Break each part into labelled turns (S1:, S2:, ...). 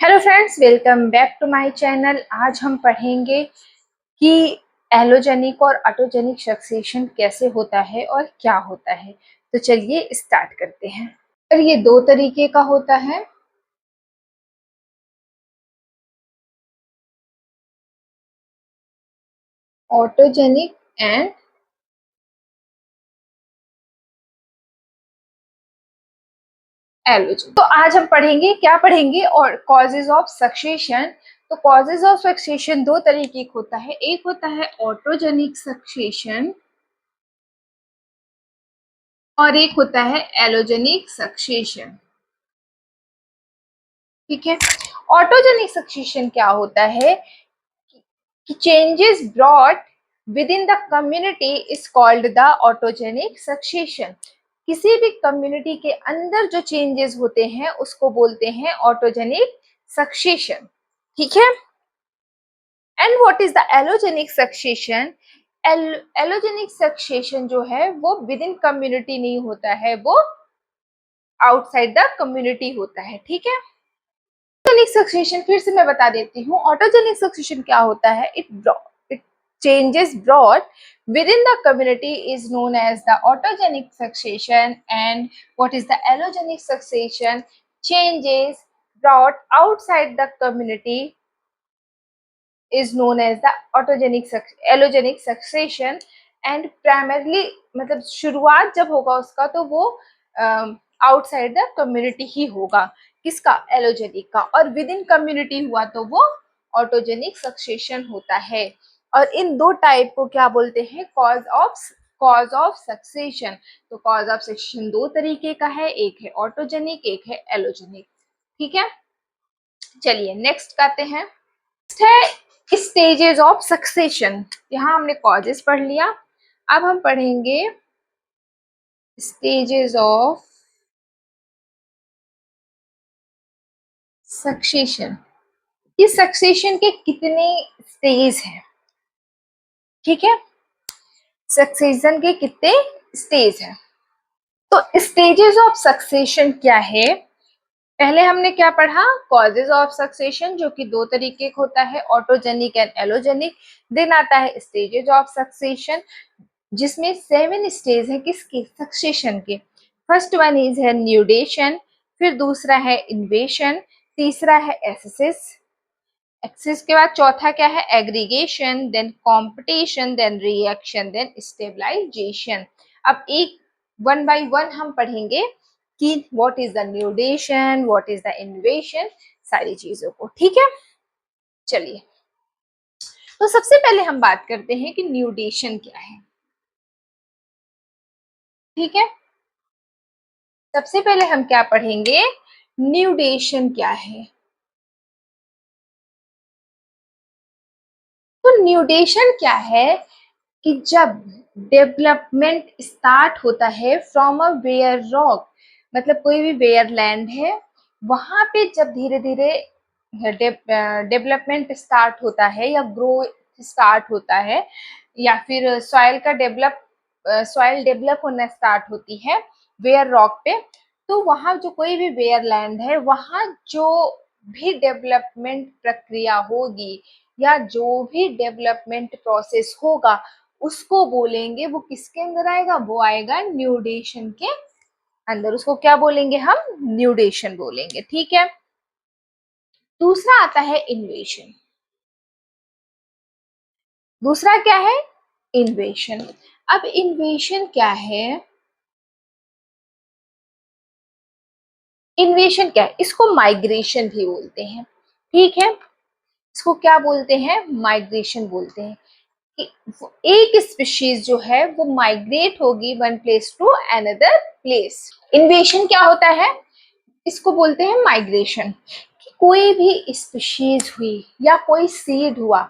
S1: Hello friends, welcome back to my channel. आज हम पढ़ेंगे कि एलोजेनिक और ऑटोजेनिक सक्सेशन कैसे होता है और क्या होता है। तो चलिए स्टार्ट करते हैं। और ये दो तरीके का होता है। Autogenic and allogenic. तो आज हम पढ़ेंगे, क्या पढ़ेंगे, और कॉजेज ऑफ सक्सेशन। तो कॉजेज ऑफ सक्सेशन दो तरीके का होता है। एक होता है ऑटोजेनिक सक्सेशन और एक होता है एलोजेनिक सक्सेशन। ठीक है। ऑटोजेनिक सक्सेशन क्या होता है कि changes brought within the community is called the autogenic succession। किसी भी कम्युनिटी के अंदर जो चेंजेस होते हैं उसको बोलते हैं ऑटोजेनिक सक्सेशन। ठीक है। And what is the allogenic succession? Allogenic succession जो है वो विद इन कम्युनिटी नहीं होता है, वो आउटसाइड द कम्युनिटी होता है। ठीक है। ऑटोजेनिक सक्सेशन फिर से मैं बता देती हूँ। ऑटोजेनिक सक्सेशन क्या होता है? It changes brought within the community is known as the autogenic succession, and what is the allogenic succession? Changes brought outside the community is known as the allogenic succession। and primarily मतलब शुरुआत जब होगा उसका तो वो outside the community ही होगा। किसका? Allogenic का। और विद इन कम्युनिटी हुआ तो वो ऑटोजेनिक सक्सेशन होता है। और इन दो टाइप को क्या बोलते हैं? Cause of succession. तो कॉज ऑफ सक्सेशन दो तरीके का है, एक है ऑटोजेनिक, एक है एलोजेनिक। ठीक है। चलिए नेक्स्ट आते हैं। है स्टेजेस ऑफ सक्सेशन। यहाँ हमने कॉजेस पढ़ लिया, अब हम पढ़ेंगे स्टेजेस ऑफ सक्सेशन। कि सक्सेशन के कितने स्टेज हैं। ठीक है। सक्सेशन के कितने स्टेज हैं? तो स्टेजेस ऑफ सक्सेशन क्या है? पहले हमने क्या पढ़ा? कॉजेज ऑफ सक्सेशन, जो कि दो तरीके का होता है, ऑटोजेनिक एंड एलोजेनिक। देन आता है स्टेजेस ऑफ सक्सेशन, जिसमें 7 स्टेज है किसके? सक्सेशन के। फर्स्ट वन इज है न्यूडेशन, फिर दूसरा है इन्वेशन, तीसरा है एसेसिस, एक्सिस के बाद चौथा क्या है? Aggregation, then competition, then reaction, then stabilisation. अब एक वन बाय वन हम पढ़ेंगे कि what is the nudation, what is the invasion, सारी चीजों को। ठीक है। चलिए, तो सबसे पहले हम बात करते हैं कि न्यूडेशन क्या है। ठीक है। सबसे पहले हम क्या पढ़ेंगे? न्यूडेशन क्या है। तो न्यूडेशन क्या है कि जब डेवलपमेंट स्टार्ट होता है फ्रॉम अ वेयर रॉक, मतलब कोई भी वेयर लैंड है, वहां पे जब धीरे धीरे डेवलपमेंट स्टार्ट होता है या ग्रो स्टार्ट होता है, या फिर सॉइल डेवलप होना स्टार्ट होती है वेयर रॉक पे, तो वहां जो कोई भी वेयर लैंड है, वहां जो भी डेवलपमेंट प्रक्रिया होगी या जो भी डेवलपमेंट प्रोसेस होगा उसको बोलेंगे, वो किसके अंदर आएगा? वो आएगा न्यूडेशन के अंदर। उसको क्या बोलेंगे हम? न्यूडेशन बोलेंगे। ठीक है। दूसरा आता है इन्वेशन। दूसरा क्या है? इन्वेशन। अब इन्वेशन क्या है? इन्वेशन क्या है? इसको माइग्रेशन भी बोलते हैं। ठीक है। इसको क्या बोलते हैं? माइग्रेशन बोलते हैं। एक स्पीशीज जो है वो माइग्रेट होगी one place to another place. Invasion क्या होता है? इसको बोलते हैं माइग्रेशन। कि कोई भी स्पीशीज हुई या कोई सीड हुआ,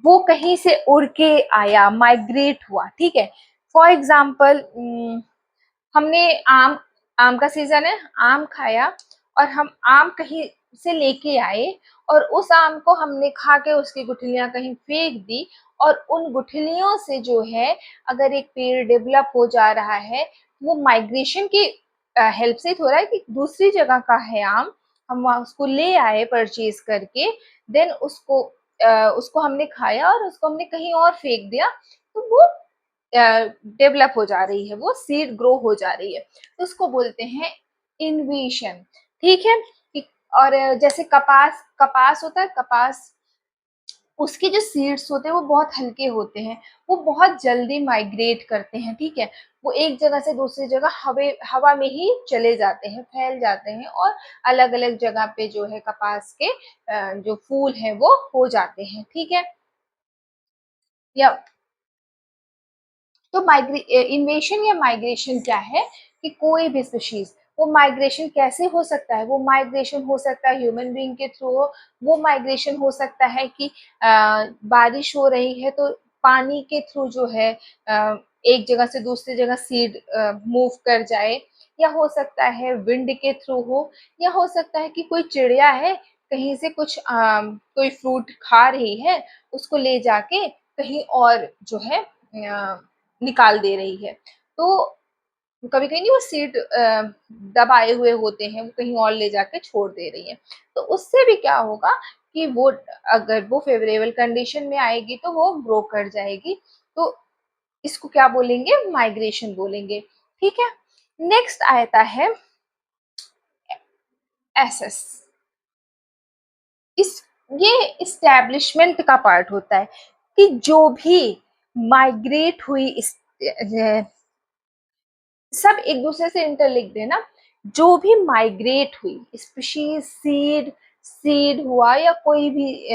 S1: वो कहीं से उड़ के आया, माइग्रेट हुआ। ठीक है। फॉर एग्जाम्पल, हमने आम आम का सीजन है, आम खाया, और हम आम कहीं से लेके आए और उस आम को हमने खा के उसकी गुठलियां कहीं फेंक दी, और उन गुठलियों से जो है अगर एक पेड़ डेवलप हो जा रहा है, वो माइग्रेशन की हेल्प से हो रहा है कि दूसरी जगह का है आम, हम वहाँ उसको ले आए परचेज करके, देन उसको हमने खाया और उसको हमने कहीं और फेंक दिया, तो वो डेवलप हो जा रही है, वो सीड ग्रो हो जा रही है, तो उसको बोलते हैं इन्वेशन। ठीक है। और जैसे कपास कपास होता है, कपास उसके जो सीड्स होते हैं वो बहुत हल्के होते हैं, वो बहुत जल्दी माइग्रेट करते हैं। ठीक है। वो एक जगह से दूसरी जगह हवा में ही चले जाते हैं, फैल जाते हैं, और अलग अलग जगह पे जो है कपास के जो फूल है वो हो जाते हैं। ठीक है। या तो इन्वेशन या माइग्रेशन क्या है कि कोई भी स्पीशीज, वो माइग्रेशन कैसे हो सकता है, वो माइग्रेशन हो सकता है ह्यूमन बीइंग के थ्रू, वो माइग्रेशन हो सकता है कि बारिश हो रही है तो पानी के थ्रू जो है एक जगह से दूसरी जगह सीड मूव कर जाए, या हो सकता है विंड के थ्रू हो, या हो सकता है कि कोई चिड़िया है कहीं से कुछ कोई फ्रूट खा रही है, उसको ले जाके कहीं और जो है निकाल दे रही है। तो कभी कभी नहीं, वो सीट दबाए हुए होते हैं, वो कहीं और ले जाके छोड़ दे रही है, तो उससे भी क्या होगा कि वो अगर वो फेवरेबल कंडीशन में आएगी तो वो ग्रो कर जाएगी। तो इसको क्या बोलेंगे, माइग्रेशन बोलेंगे। ठीक है। नेक्स्ट आता है एसएस। इस ये इस्टेब्लिशमेंट का पार्ट होता है कि जो भी माइग्रेट हुई सब एक दूसरे से इंटरलिंक्ड है ना, जो भी माइग्रेट हुई स्पीशीज, सीड हुआ या कोई भी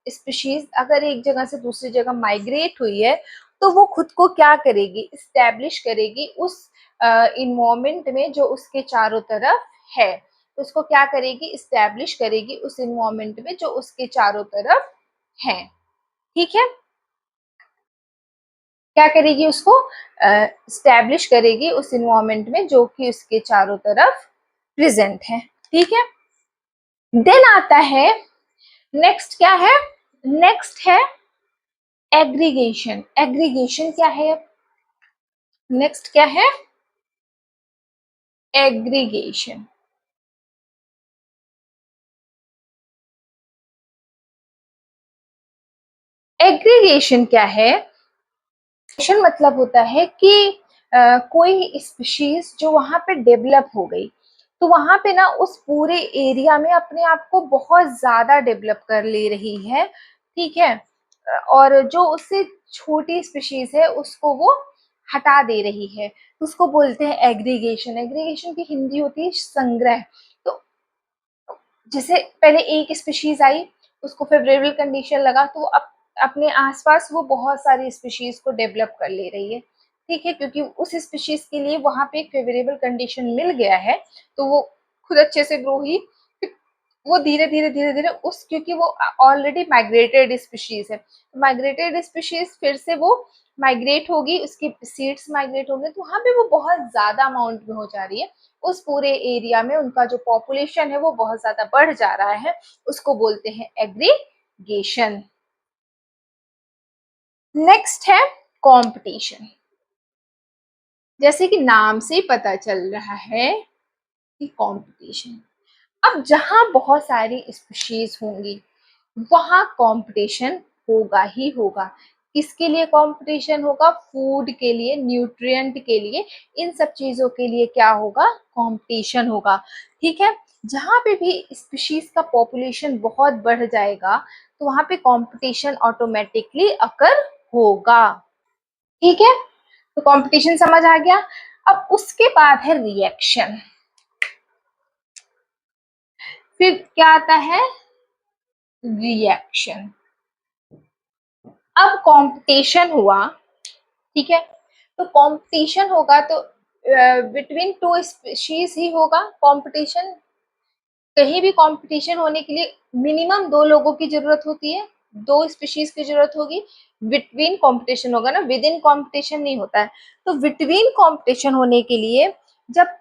S1: स्पीशीज अगर एक जगह से दूसरी जगह माइग्रेट हुई है, तो वो खुद को क्या करेगी, इस्टेब्लिश करेगी उस इन्वायरमेंट में जो उसके चारों तरफ है। तो उसको क्या करेगी, इस्टेब्लिश करेगी उस इन्वायरमेंट में जो उसके चारों तरफ है। ठीक है। क्या करेगी, उसको स्टैब्लिश करेगी उस इन्वायरमेंट में जो कि उसके चारों तरफ प्रेजेंट है। ठीक है। देन आता है नेक्स्ट, क्या है, नेक्स्ट है एग्रीगेशन। एग्रीगेशन क्या है, नेक्स्ट क्या है, एग्रीगेशन। एग्रीगेशन क्या है, एग्रीगेशन मतलब होता है कि कोई स्पीशीज जो वहां पे डेवलप हो गई, तो वहां पे ना उस पूरे एरिया में अपने आप को बहुत ज्यादा डेवलप कर ले रही है। ठीक है। और जो उससे छोटी स्पीशीज है उसको वो हटा दे रही है, उसको बोलते हैं एग्रीगेशन। एग्रीगेशन की हिंदी होती है संग्रह। तो जैसे पहले एक स्पीशीज आई, उसको फेवरेबल कंडीशन लगा, तो अपने आसपास वो बहुत सारी स्पीशीज को डेवलप कर ले रही है। ठीक है। क्योंकि उस स्पीशीज के लिए वहां पे एक फेवरेबल कंडीशन मिल गया है, तो वो खुद अच्छे से ग्रो हुई। वो धीरे धीरे उस, क्योंकि वो ऑलरेडी माइग्रेटेड स्पीशीज है, माइग्रेटेड स्पीशीज फिर से वो माइग्रेट होगी, उसकी सीड्स माइग्रेट होंगे, तो वहां पे वो बहुत ज्यादा अमाउंट में हो जा रही है, उस पूरे एरिया में उनका जो पॉपुलेशन है वो बहुत ज्यादा बढ़ जा रहा है, उसको बोलते हैं एग्रीगेशन। नेक्स्ट है कंपटीशन। जैसे कि नाम से ही पता चल रहा है कि कंपटीशन, अब जहां बहुत सारी स्पीशीज होंगी वहां कंपटीशन होगा ही होगा। किसके लिए कंपटीशन होगा, फूड के लिए, न्यूट्रिएंट के लिए, इन सब चीजों के लिए क्या होगा, कंपटीशन होगा। ठीक है। जहां पे भी स्पीशीज का पॉपुलेशन बहुत बढ़ जाएगा तो वहां पे कंपटीशन ऑटोमेटिकली अकर होगा। ठीक है। तो कंपटीशन समझ आ गया। अब उसके बाद है रिएक्शन। फिर क्या आता है, रिएक्शन। अब कंपटीशन हुआ, ठीक है, तो कंपटीशन होगा तो बिटवीन टू स्पीशीज ही होगा कंपटीशन। कहीं भी कंपटीशन होने के लिए मिनिमम दो लोगों की जरूरत होती है, दो स्पीशीज की जरूरत होगी। बिटवीन कंपटीशन होगा ना, विद इन कंपटीशन नहीं होता है। तो बिटवीन कंपटीशन होने के लिए जब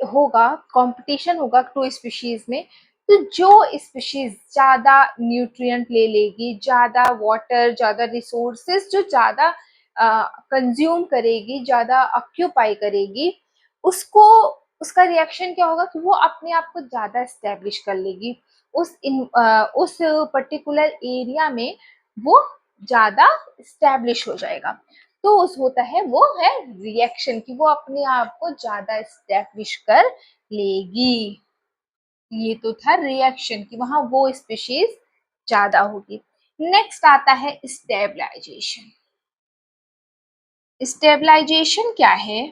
S1: होगा, कंपटीशन होगा टू स्पीशीज में, तो जो स्पीशीज ज्यादा न्यूट्रिएंट ले लेगी, ज्यादा वाटर, ज्यादा रिसोर्सेज जो ज्यादा कंज्यूम करेगी, ज्यादा ऑक्यूपाई करेगी, उसको उसका रिएक्शन क्या होगा कि वो अपने आप को ज्यादा स्टेब्लिश कर लेगी उस पर्टिकुलर एरिया में, वो ज्यादा स्टेब्लिश हो जाएगा। तो उस होता है वो है रिएक्शन कि वो अपने आप को ज्यादा स्टेब्लिश कर लेगी। ये तो था रिएक्शन कि वहां वो स्पीशीज ज्यादा होगी। नेक्स्ट आता है स्टेबलाइजेशन। स्टेबलाइजेशन क्या है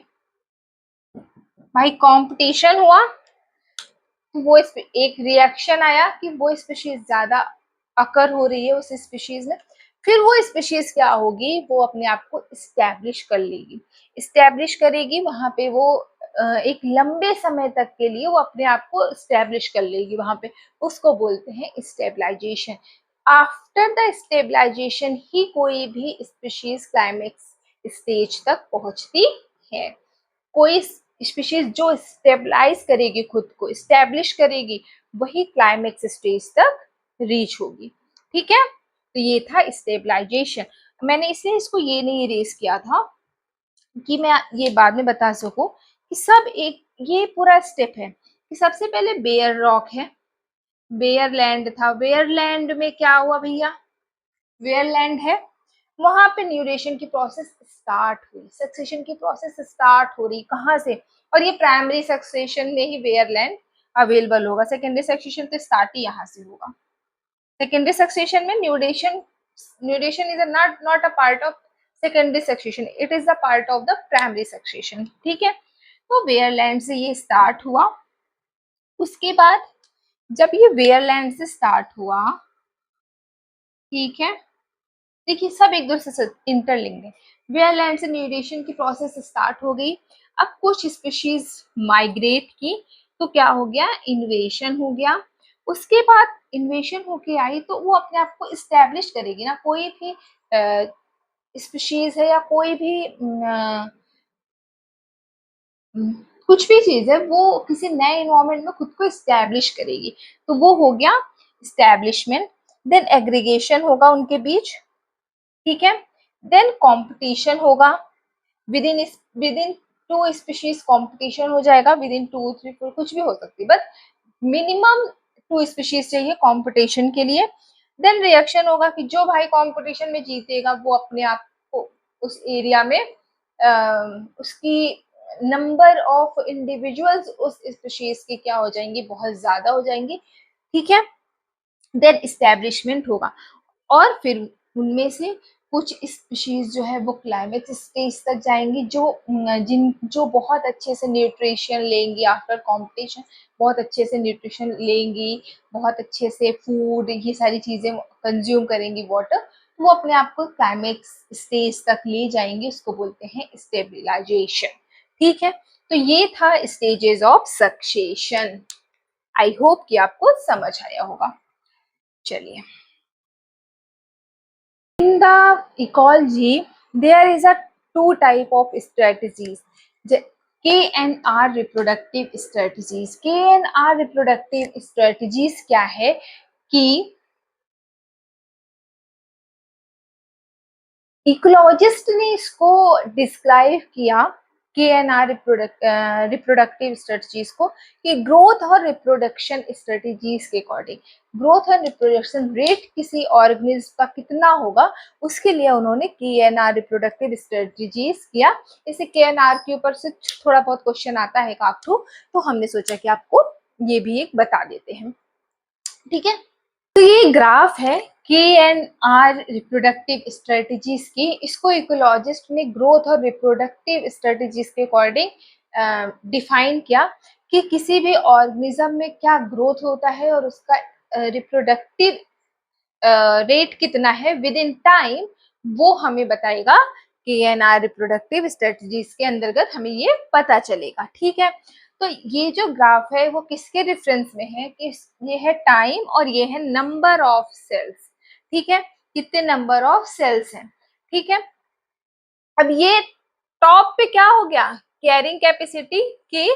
S1: भाई? कंपटीशन हुआ, वो एक रिएक्शन आया कि वो स्पीशीज ज्यादा अकर हो रही है उस स्पीशीज में, फिर वो स्पीशीज क्या होगी, वो अपने आप को स्टैब्लिश कर लेगी, स्टैब्लिश करेगी वहां पे वो एक लंबे समय तक के लिए वो अपने आप को स्टैब्लिश कर लेगी वहां पे, उसको बोलते हैं स्टेबलाइजेशन। आफ्टर द स्टेबलाइजेशन ही कोई भी स्पीशीज क्लाइमेक्स स्टेज तक पहुंचती है। कोई स्पीशीज जो स्टेबलाइज करेगी, खुद को स्टेब्लिश करेगी, वही क्लाइमेक्स स्टेज तक रीच होगी। ठीक है, तो ये था स्टेबलाइजेशन। मैंने इसलिए इसको ये नहीं रेस किया था कि मैं ये बाद में बता सकूं कि सब एक ये पूरा स्टेप है कि सबसे पहले बेयर रॉक है, बेयर लैंड था, बेयर लैंड में क्या हुआ भैया, वेयर लैंड है, वहां पे न्यूरेशन की प्रोसेस स्टार्ट हुई, सक्सेशन की प्रोसेस स्टार्ट हो रही, कहाँ से, और ये प्राइमरी सक्सेशन में ही वेयर लैंड अवेलेबल होगा, सेकेंडरी सक्सेशन तो स्टार्ट ही यहाँ से होगा। सेकेंडरी सक्सेशन में nudation nudation is not a part of secondary succession, it is the part of the primary succession. ठीक है, तो वेयर लैंड से ये स्टार्ट हुआ। उसके बाद जब ये वेयर लैंड से स्टार्ट हुआ, ठीक है, देखिए सब एक दूसरे से इंटरलिंक्ड है, वेयर लैंड से न्यूरेशन की प्रोसेस स्टार्ट हो गई। अब कुछ स्पीशीज माइग्रेट की, तो क्या हो गया, इन्वेशन हो गया। उसके बाद इन्वेशन होके आई तो वो अपने आप को इस्टेब्लिश करेगी ना, कोई भी स्पीशीज है या कोई भी कुछ भी चीज है वो किसी नए इन्वायरमेंट में खुद को इस्टेब्लिश करेगी, तो वो हो गया इस्टेब्लिशमेंट। देन एग्रीगेशन होगा उनके बीच, ठीक है, देन कंपटीशन होगा, within two species competition हो जाएगा, विद इन 2 3 4 कुछ भी हो सकती है, बट मिनिमम 2 स्पीशीज चाहिए कंपटीशन के लिए। देन रिएक्शन होगा कि जो भाई कंपटीशन में जीतेगा वो अपने आप को उस एरिया में उसकी नंबर ऑफ इंडिविजुअल्स उस स्पीशीज की क्या हो जाएंगी, बहुत ज्यादा हो जाएंगी। ठीक है, देन इस्टेब्लिशमेंट होगा, और फिर उनमें से कुछ स्पीशीज जो है वो क्लाइमेक्स स्टेज तक जाएंगी, जो बहुत अच्छे से न्यूट्रिशन लेंगी आफ्टर कंपटीशन, बहुत अच्छे से न्यूट्रिशन लेंगी, बहुत अच्छे से फूड ये सारी चीजें कंज्यूम करेंगी, वाटर, वो अपने आप को क्लाइमेक्स स्टेज तक ले जाएंगे, उसको बोलते हैं स्टेबलाइजेशन। ठीक है, तो ये था stages of succession. I hope कि आपको समझ आया होगा। चलिए, in the ecology there is a two type of strategies, K and R reproductive strategies। K and R reproductive strategies क्या है कि इकोलॉजिस्ट ने इसको डिस्क्राइब किया, के एन आर रिप्रोडक्टिव स्ट्रेटजीज को, कि ग्रोथ और रिप्रोडक्शन स्ट्रेटजीज के अकॉर्डिंग, ग्रोथ और रिप्रोडक्शन रेट किसी ऑर्गेनिज्म का कितना होगा उसके लिए उन्होंने के एन आर रिप्रोडक्टिव स्ट्रेटजीज किया। इसे के एन आर के ऊपर से थोड़ा बहुत क्वेश्चन आता है काकटू, तो हमने सोचा कि आपको ये भी एक बता देते हैं। ठीक है, तो ये ग्राफ है के एन आर रिप्रोडक्टिव स्ट्रेटजीज की, इसको इकोलॉजिस्ट ने ग्रोथ और रिप्रोडक्टिव स्ट्रेटजीज के अकॉर्डिंग डिफाइन किया कि किसी भी ऑर्गेनिज्म में क्या ग्रोथ होता है और उसका रिप्रोडक्टिव रेट कितना है विद इन टाइम, वो हमें बताएगा के एन आर रिप्रोडक्टिव स्ट्रेटजीज के अंतर्गत हमें ये पता चलेगा। ठीक है, तो ये जो ग्राफ है वो किसके रेफरेंस में है कि ये है टाइम और ये है नंबर ऑफ सेल्स। ठीक है, कितने नंबर ऑफ सेल्स हैं। ठीक है, अब ये टॉप पे क्या हो गया, कैरिंग कैपेसिटी के,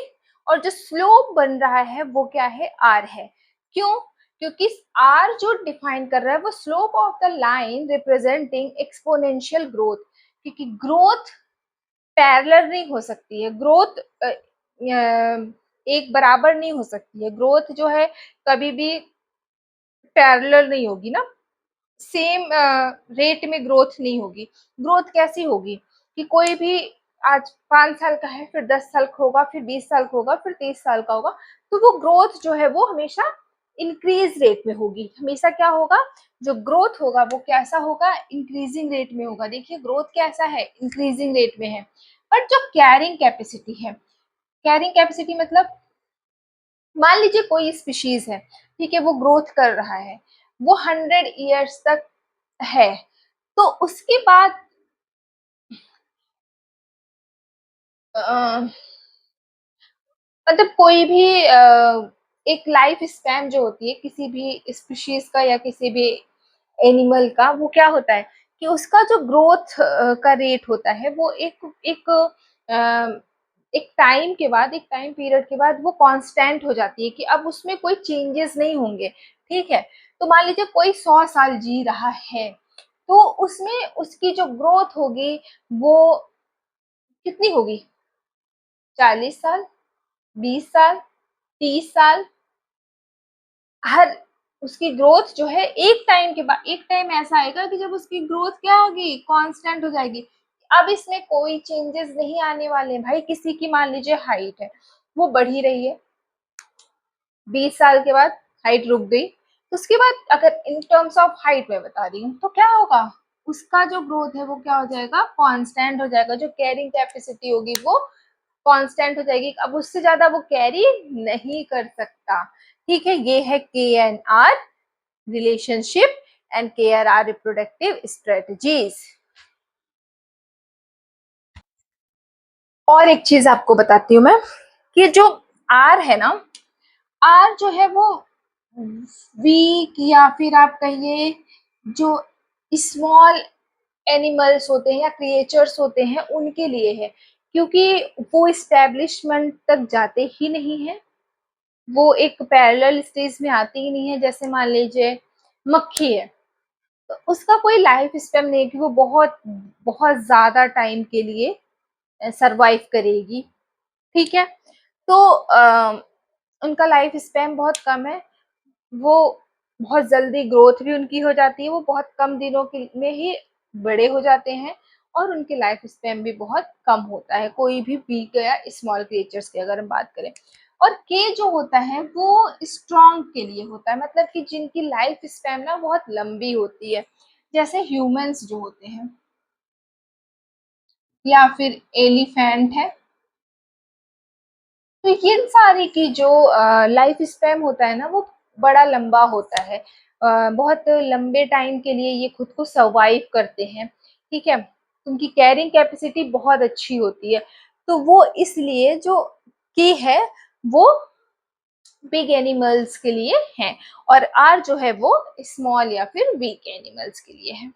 S1: और जो स्लोप बन रहा है वो क्या है, आर है। क्यों, क्योंकि आर जो डिफाइन कर रहा है वो slope of the line representing exponential growth, क्योंकि ग्रोथ पैरेलल नहीं हो सकती है, ग्रोथ एक बराबर नहीं हो सकती है। ग्रोथ जो है कभी भी पैरेलल नहीं होगी ना, सेम रेट में ग्रोथ नहीं होगी। ग्रोथ कैसी होगी कि कोई भी आज 5 साल का है, फिर 10 साल का होगा, फिर 20 साल का होगा, फिर 30 साल का होगा, तो वो ग्रोथ जो है वो हमेशा इंक्रीज रेट में होगी। हमेशा क्या होगा, जो ग्रोथ होगा वो कैसा होगा, इंक्रीजिंग रेट में होगा। देखिए ग्रोथ कैसा है, इंक्रीजिंग रेट में है। बट जो कैरिंग कैपेसिटी है, कैरिंग कैपेसिटी मतलब मान लीजिए कोई स्पीशीज है, ठीक है, वो ग्रोथ कर रहा है, वो 100 ईयर्स तक है, तो उसके बाद अ, मतलब कोई भी एक लाइफ स्पैन जो होती है किसी भी स्पीशीज का या किसी भी एनिमल का, वो क्या होता है कि उसका जो ग्रोथ का रेट होता है वो एक अ, एक टाइम के बाद, एक टाइम पीरियड के बाद वो कांस्टेंट हो जाती है कि अब उसमें कोई चेंजेस नहीं होंगे। ठीक है, तो मान लीजिए कोई 100 साल जी रहा है, तो उसमें उसकी जो ग्रोथ होगी वो कितनी होगी, 40 साल, 20 साल, 30 साल। हर उसकी ग्रोथ जो है एक टाइम के बाद, एक टाइम ऐसा आएगा कि जब उसकी ग्रोथ क्या होगी, कांस्टेंट हो जाएगी। अब इसमें कोई चेंजेस नहीं आने वाले भाई। किसी की मान लीजिए हाइट है, वो बढ़ ही रही है, 20 साल के बाद हाइट रुक गई, तो उसके बाद अगर इन टर्म्स ऑफ हाइट में बता रही हूँ तो क्या होगा, उसका जो ग्रोथ है वो क्या हो जाएगा, कांस्टेंट हो जाएगा। जो कैरिंग कैपेसिटी होगी वो कांस्टेंट हो जाएगी, अब उससे ज्यादा वो कैरी नहीं कर सकता। ठीक है, ये है के एन आर रिलेशनशिप एंड के आर आर रिप्रोडक्टिव स्ट्रेटजीज। और एक चीज आपको बताती हूँ मैं कि जो आर है ना, आर जो है वो वीक या फिर आप कहिए जो स्मॉल एनिमल्स होते हैं या क्रिएचर्स होते हैं उनके लिए है, क्योंकि वो इस्टेब्लिशमेंट तक जाते ही नहीं है, वो एक पैरेलल स्टेज में आती ही नहीं है। जैसे मान लीजिए मक्खी है, तो उसका कोई लाइफ स्पैन नहीं है कि वो बहुत बहुत ज्यादा टाइम के लिए सरवाइव करेगी। ठीक है, तो उनका लाइफ स्पैन बहुत कम है, वो बहुत जल्दी ग्रोथ भी उनकी हो जाती है, वो बहुत कम दिनों के में ही बड़े हो जाते हैं, और उनकी लाइफ स्पैन भी बहुत कम होता है, कोई भी वीक या स्मॉल क्रिएचर्स की अगर हम बात करें। और के जो होता है वो स्ट्रॉन्ग के लिए होता है, मतलब कि जिनकी लाइफ स्पैन ना बहुत लंबी होती है, जैसे ह्यूमंस जो होते हैं या फिर एलिफेंट है, तो ये सारी की जो लाइफ स्पैन होता है ना वो बड़ा लंबा होता है। बहुत लंबे टाइम के लिए ये खुद को सर्वाइव करते हैं। ठीक है, उनकी कैरिंग कैपेसिटी बहुत अच्छी होती है, तो वो इसलिए जो की है वो बिग एनिमल्स के लिए है, और आर जो है वो स्मॉल या फिर वीक एनिमल्स के लिए है।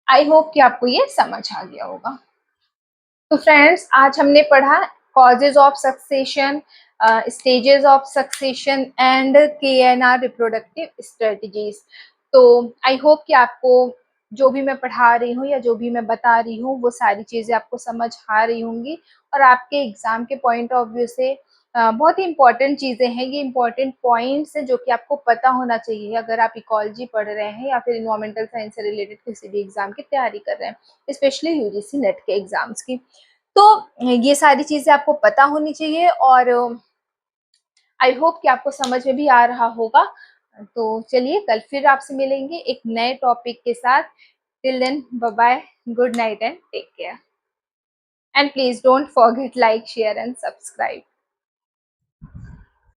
S1: आई होप कि आपको ये समझ आ गया होगा। तो फ्रेंड्स आज हमने पढ़ा causes of succession, stages of succession and KNR reproductive strategies. तो आई होप कि आपको जो भी मैं पढ़ा रही हूँ या जो भी मैं बता रही हूँ वो सारी चीज़ें आपको समझ आ रही होंगी, और आपके एग्जाम के पॉइंट ऑफ व्यू से बहुत ही इंपॉर्टेंट चीज़ें हैं, ये इंपॉर्टेंट पॉइंट्स हैं जो कि आपको पता होना चाहिए अगर आप इकोलॉजी पढ़ रहे हैं या फिर इन्वायरमेंटल साइंस से रिलेटेड किसी भी एग्जाम की तैयारी कर रहे हैं, स्पेशली यूजीसी नेट के एग्जाम्स की। तो ये सारी चीजें आपको पता होनी चाहिए, और आई होप कि आपको समझ में भी आ रहा होगा। तो चलिए कल फिर आपसे मिलेंगे एक नए टॉपिक के साथ। Till then bye bye, good night and take care, and please don't forget like share and subscribe.